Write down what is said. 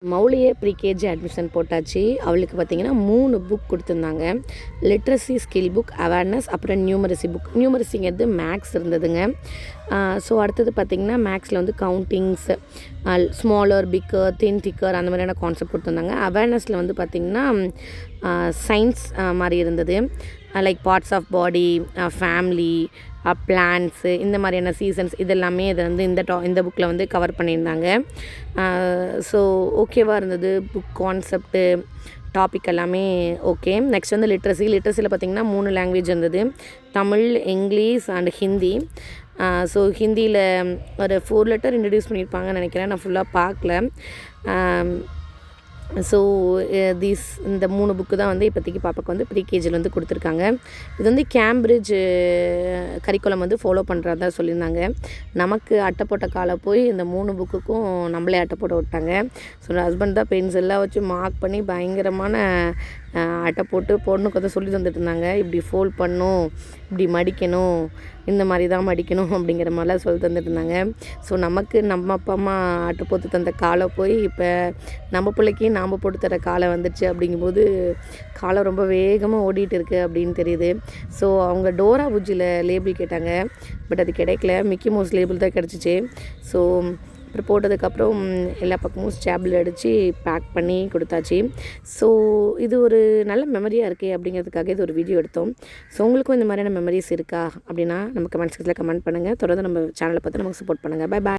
மௌலியே pre-KG admission போட்டாச்சு. அவளுக்கு பார்த்தீங்கன்னா 3 புக் கொடுத்துருந்தாங்க. லிட்ரஸி ஸ்கில் புக், அவேர்னஸ், அப்புறம் நியூமரசி புக். நியூமரசிங்கிறது மேக்ஸ் இருந்ததுங்க. ஸோ அடுத்தது பார்த்திங்கன்னா மேக்ஸில் வந்து கவுண்டிங்ஸ், ஸ்மாலர், பிக்கர், தின், திக்கர் அந்த மாதிரியான கான்செப்ட் கொடுத்துருந்தாங்க. அவேர்னஸில் வந்து பார்த்திங்கன்னா சயின்ஸ் மாதிரி இருந்தது. Like parts of body, family, plants, இந்த மாதிரியான சீசன்ஸ் இதெல்லாமே இதை வந்து இந்த புக்கில் வந்து கவர் பண்ணியிருந்தாங்க. ஸோ ஓகேவாக இருந்தது புக் கான்செப்ட்டு, டாபிக் எல்லாமே ஓகே. நெக்ஸ்ட் வந்து லிட்ரஸியில் பார்த்திங்கன்னா 3 லாங்குவேஜ் இருந்தது. Tamil, English and Hindi. So ஹிந்தியில் ஒரு 4 லெட்டர் இன்ட்ரடியூஸ் பண்ணியிருப்பாங்கன்னு நினைக்கிறேன். நான் ஃபுல்லாக பார்க்கல. ஸோ இந்த 3 புக்கு தான் வந்து இப்போதைக்கு பாப்பாவுக்கு வந்து ப்ரீகேஜியில் வந்து கொடுத்துருக்காங்க. இது வந்து கேம்பிரிட்ஜ் கரிக்குலம் வந்து ஃபாலோ பண்ணுறதா சொல்லியிருந்தாங்க. நமக்கு அட்டை போட்ட காலை போய் இந்த 3 புக்குக்கும் நம்மளே அட்டை போட விட்டாங்க. ஸோ ஹஸ்பண்ட் தான் பென்சில்லாம் வச்சு மார்க் பண்ணி பயங்கரமான அட்டை போட்டு பொண்ணுக்கு வந்து சொல்லி தந்துட்டு இருந்தாங்க. இப்படி ஃபோல்ட் பண்ணணும், இப்படி மடிக்கணும், இந்த மாதிரி தான் மடிக்கணும் அப்படிங்கிற மாதிரிலாம் சொல்லி தந்துட்டு இருந்தாங்க. ஸோ நமக்கு நம்ம அப்பா அம்மா அட்டை போட்டு தந்த காலை போய் இப்போ நம்ம பிள்ளைக்கு நாம் போட்டு தர காலை வந்துடுச்சு. அப்படிங்கும்போது காலம் ரொம்ப வேகமாக ஓடிட்டு இருக்குது அப்படின்னு தெரியுது. ஸோ அவங்க டோரா புஜ்ஜியில் லேபிள் கேட்டாங்க. பட் அது கிடைக்கல, மிக்கி மவுஸ் லேபிள் தான் கிடச்சிச்சு. ஸோ அப்புறம் போட்டதுக்கப்புறம் எல்லா பக்கமும் ஸ்டாபிள் அடித்து பேக் பண்ணி கொடுத்தாச்சு. ஸோ இது ஒரு நல்ல மெமரியாக இருக்கே அப்படிங்கிறதுக்காக இது ஒரு வீடியோ எடுத்தோம். ஸோ உங்களுக்கும் இந்த மாதிரியான மெமரிஸ் இருக்கா அப்படின்னா நம்ம கமெண்ட் செக்ஷனில் கமெண்ட் பண்ணுங்கள். தொடர்ந்து நம்ம சேனலை பார்த்து நமக்கு சப்போர்ட் பண்ணுங்கள். Bye bye.